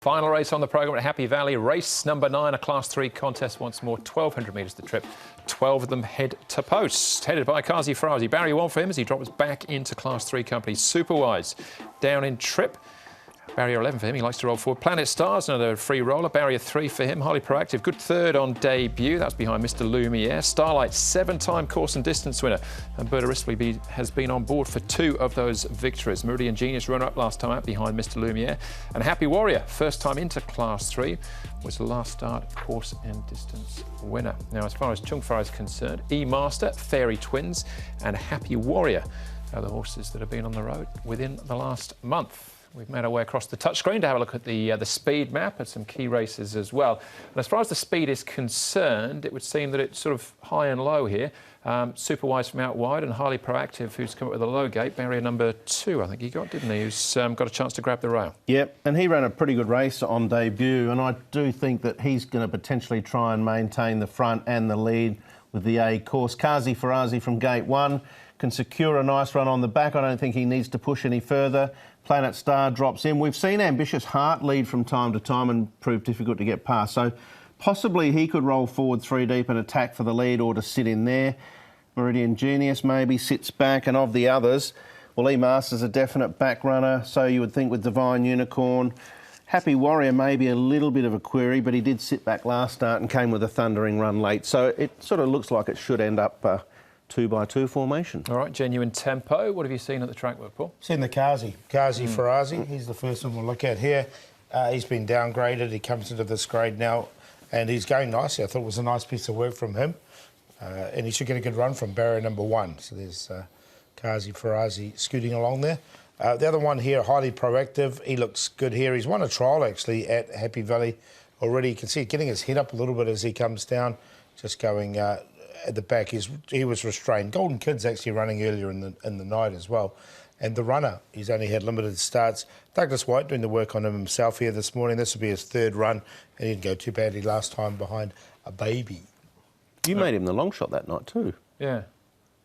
Final race on the programme at Happy Valley. Race number 9, a Class 3 contest once more. 1,200 metres the trip. 12 of them head to post. Headed by Kazi Farazi. Barrier 1 for him as he drops back into Class 3 company. Superwise down in trip. Barrier 11 for him, he likes to roll forward. Planet Stars, another free roller. Barrier 3 for him, highly proactive. Good third on debut, that's behind Mr Lumiere. Starlight, 7-time course and distance winner. And Responsibly has been on board for 2 of those victories. Meridian Genius runner-up last time out behind Mr Lumiere. And Happy Warrior, first time into Class 3, was the last start course and distance winner. Now, as far as Chung Far is concerned, E-Master, Fairy Twins and Happy Warrior are the horses that have been on the road within the last month. We've made our way across the touchscreen to have a look at the speed map and some key races as well. And as far as the speed is concerned, it would seem that it's sort of high and low here. Superwise from out wide and highly proactive, who's come up with a low gate. Barrier number 2, I think he got, didn't he? Who's got a chance to grab the rail. Yep, and he ran a pretty good race on debut, and I do think that he's going to potentially try and maintain the front and the lead with the A course. Kazi Farazi from gate 1 can secure a nice run on the back. I don't think he needs to push any further. Planet Star drops in. We've seen Ambitious Heart lead from time to time and prove difficult to get past. So possibly he could roll forward 3 deep and attack for the lead or to sit in there. Meridian Genius maybe sits back. And of the others, well, E-Master's a definite back runner. So you would think with Divine Unicorn. Happy Warrior may be a little bit of a query, but he did sit back last start and came with a thundering run late. So it sort of looks like it should end up 2x2 formation. All right, Genuine Tempo. What have you seen at the track work, Paul? Seen the Kazi Farazi. He's the first one we'll look at here. He's been downgraded. He comes into this grade now, and he's going nicely. I thought it was a nice piece of work from him, and he should get a good run from barrier number 1. So there's Kazi Farazi scooting along there. The other one here, highly proactive. He looks good here. He's won a trial actually at Happy Valley already. You can see it getting his head up a little bit as he comes down, just going. At the back, he was restrained. Golden Kid's actually running earlier in the night as well. And the runner, he's only had limited starts. Douglas White doing the work on him himself here this morning. This will be his 3rd run, and he didn't go too badly last time behind a baby. You made him the long shot that night too. Yeah.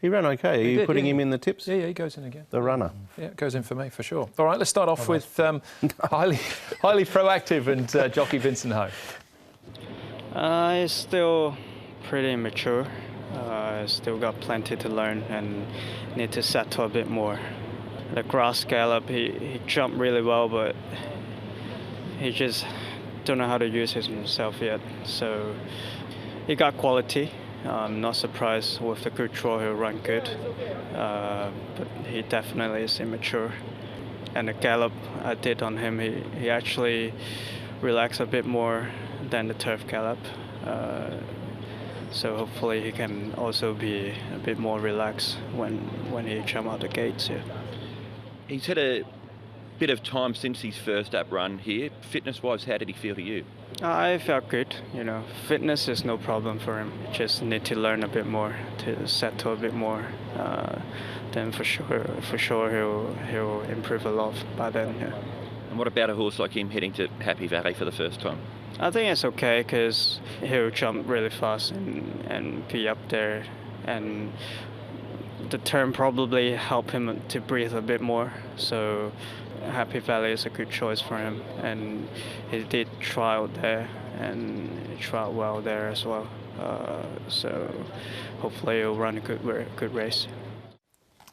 He ran okay. Are you putting him in the tips? Yeah, he goes in again. The runner. Yeah, it goes in for me, for sure. All right, let's start off with highly proactive and Jockey Vincent Ho. He's still pretty immature. Still got plenty to learn and need to settle a bit more. The grass gallop, he jumped really well, but he just don't know how to use himself yet. So he got quality. I'm not surprised with the good draw, he'll run good. But he definitely is immature. And the gallop I did on him, he actually relaxed a bit more than the turf gallop. So hopefully he can also be a bit more relaxed when he jump out the gates here. He's had a bit of time since his first up run here. Fitness-wise, how did he feel to you? I felt good. You know, fitness is no problem for him. Just need to learn a bit more, to settle a bit more. Then for sure he'll improve a lot by then. Yeah. And what about a horse like him heading to Happy Valley for the first time? I think it's okay because he'll jump really fast and be up there, and the turn probably help him to breathe a bit more. So Happy Valley is a good choice for him, and he did try out there and he tried well there as well. So hopefully he'll run a good race.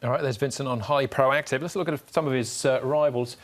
All right, there's Vincent on highly proactive. Let's look at some of his rivals.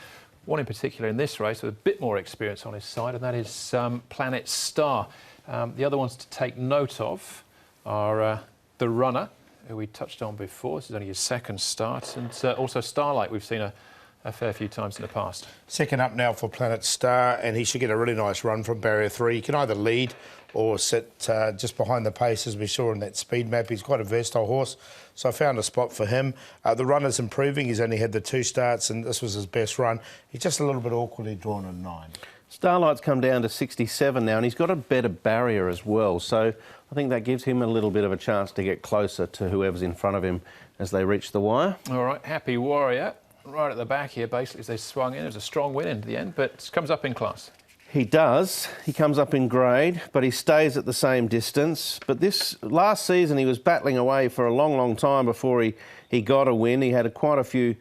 One in particular in this race with a bit more experience on his side, and that is Planet Star. The other ones to take note of are the runner, who we touched on before. This is only his 2nd start, and also Starlight, we've seen a fair few times in the past. 2nd up now for Planet Star, and he should get a really nice run from barrier 3. He can either lead or sit just behind the pace, as we saw in that speed map. He's quite a versatile horse, so I found a spot for him. The runner's improving. He's only had the 2 starts, and this was his best run. He's just a little bit awkwardly drawn in 9. Starlight's come down to 67 now, and he's got a better barrier as well. So I think that gives him a little bit of a chance to get closer to whoever's in front of him as they reach the wire. All right, Happy Warrior, right at the back here, basically, as they swung in. It was a strong win into the end, but comes up in class. He does. He comes up in grade, but he stays at the same distance. But this last season, he was battling away for a long, long time before he got a win. He had quite a few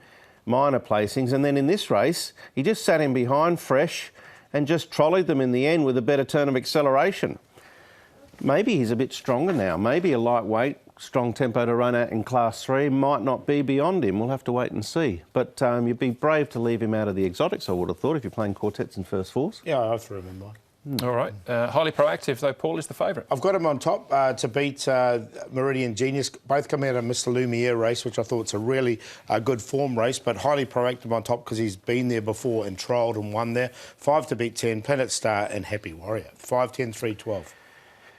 minor placings. And then in this race, he just sat in behind fresh and just trolleyed them in the end with a better turn of acceleration. Maybe he's a bit stronger now. Maybe a lightweight, strong tempo to run at in Class 3 might not be beyond him. We'll have to wait and see. But you'd be brave to leave him out of the exotics, I would have thought, if you're playing quartets in first fours. Yeah, I threw him in mine. All right. Highly Proactive, though, Paul is the favourite. I've got him on top to beat Meridian Genius. Both come out of Mr. Lumiere race, which I thought was a really good form race, but Highly Proactive on top because he's been there before and trialled and won there. 5 to beat 10, Planet Star and Happy Warrior. 5, 10, 3, 12.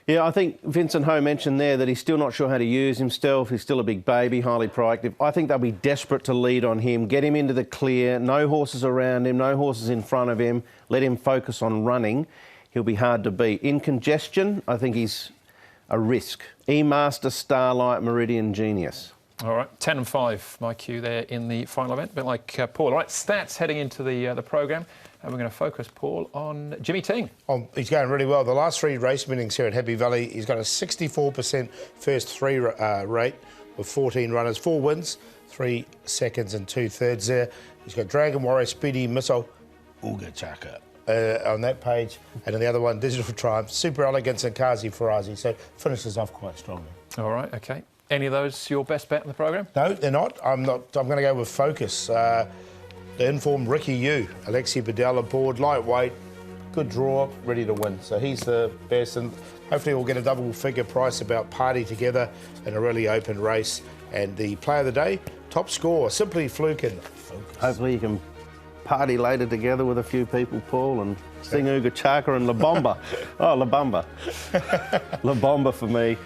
Yeah, I think Vincent Ho mentioned there that he's still not sure how to use himself. He's still a big baby, Highly Proactive. I think they'll be desperate to lead on him, get him into the clear, no horses around him, no horses in front of him, let him focus on running. He'll be hard to beat. In congestion, I think he's a risk. E-Master, Starlight, Meridian Genius. All right, 10 and 5, my cue there in the final event, a bit like Paul. All right, stats heading into the programme, and we're going to focus, Paul, on Jimmy Ting. Oh, he's going really well. The last 3 race winnings here at Happy Valley, he's got a 64% first 3 rate with 14 runners, 4 wins, 3 seconds and 2/3 there. He's got Dragon Warrior, Speedy Missile, Uga Chaka. On that page, and on the other one, Digital Triumph, Super Elegance and Kazi Farazi. So finishes off quite strongly. All right, OK. Any of those your best bet in the programme? No, they're not. I'm going to go with Focus. The informed Ricky Yu, Alexi Bedell aboard, lightweight, good draw, ready to win. So he's the best, and hopefully we'll get a double-figure price about Party Together in a really open race. And the player of the day, top score, Simply Fluke and Focus. Hopefully you can party later together with a few people, Paul, and sing Uga Chaka and La Bomba. Oh, La Bomba. La Bomba for me.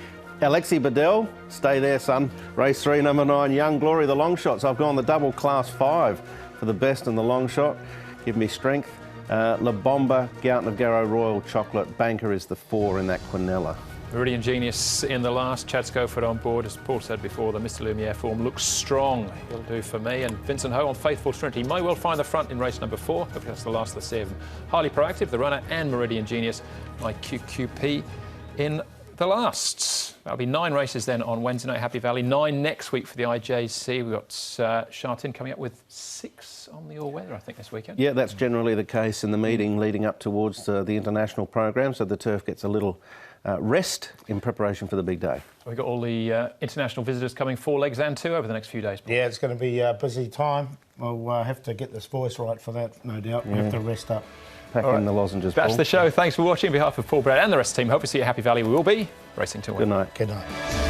Alexi Bedell, stay there, son. Race 3, number 9, Young Glory, the long shots. I've gone the double Class 5 for the best in the long shot. Give me strength. La Bomba, Gouten of Garrow Royal Chocolate. Banker is the 4 in that Quinella. Meridian Genius in the last. Chad Schofield on board. As Paul said before, the Mr. Lumiere form looks strong. He'll do for me. And Vincent Ho on Faithful Trinity. He may well find the front in race number 4. Hopefully that's the last of the 7. Highly Proactive, the runner, and Meridian Genius, my QQP in the last. That'll be 9 races then on Wednesday night, Happy Valley. 9 next week for the IJC. We've got Shartin coming up with 6 on the all-weather, I think, this weekend. Yeah, that's generally the case in the meeting leading up towards the international program, so the turf gets a little rest in preparation for the big day. We've got all the international visitors coming 4 legs and 2 over the next few days. Yeah, it's going to be a busy time. We'll have to get this voice right for that, no doubt. We have to rest up. Pack in the lozenges, That's Paul. the show. Thanks for watching. On behalf of Paul Brad and the rest of the team, hope to see you at Happy Valley. We will be racing to win. Good night. Good night.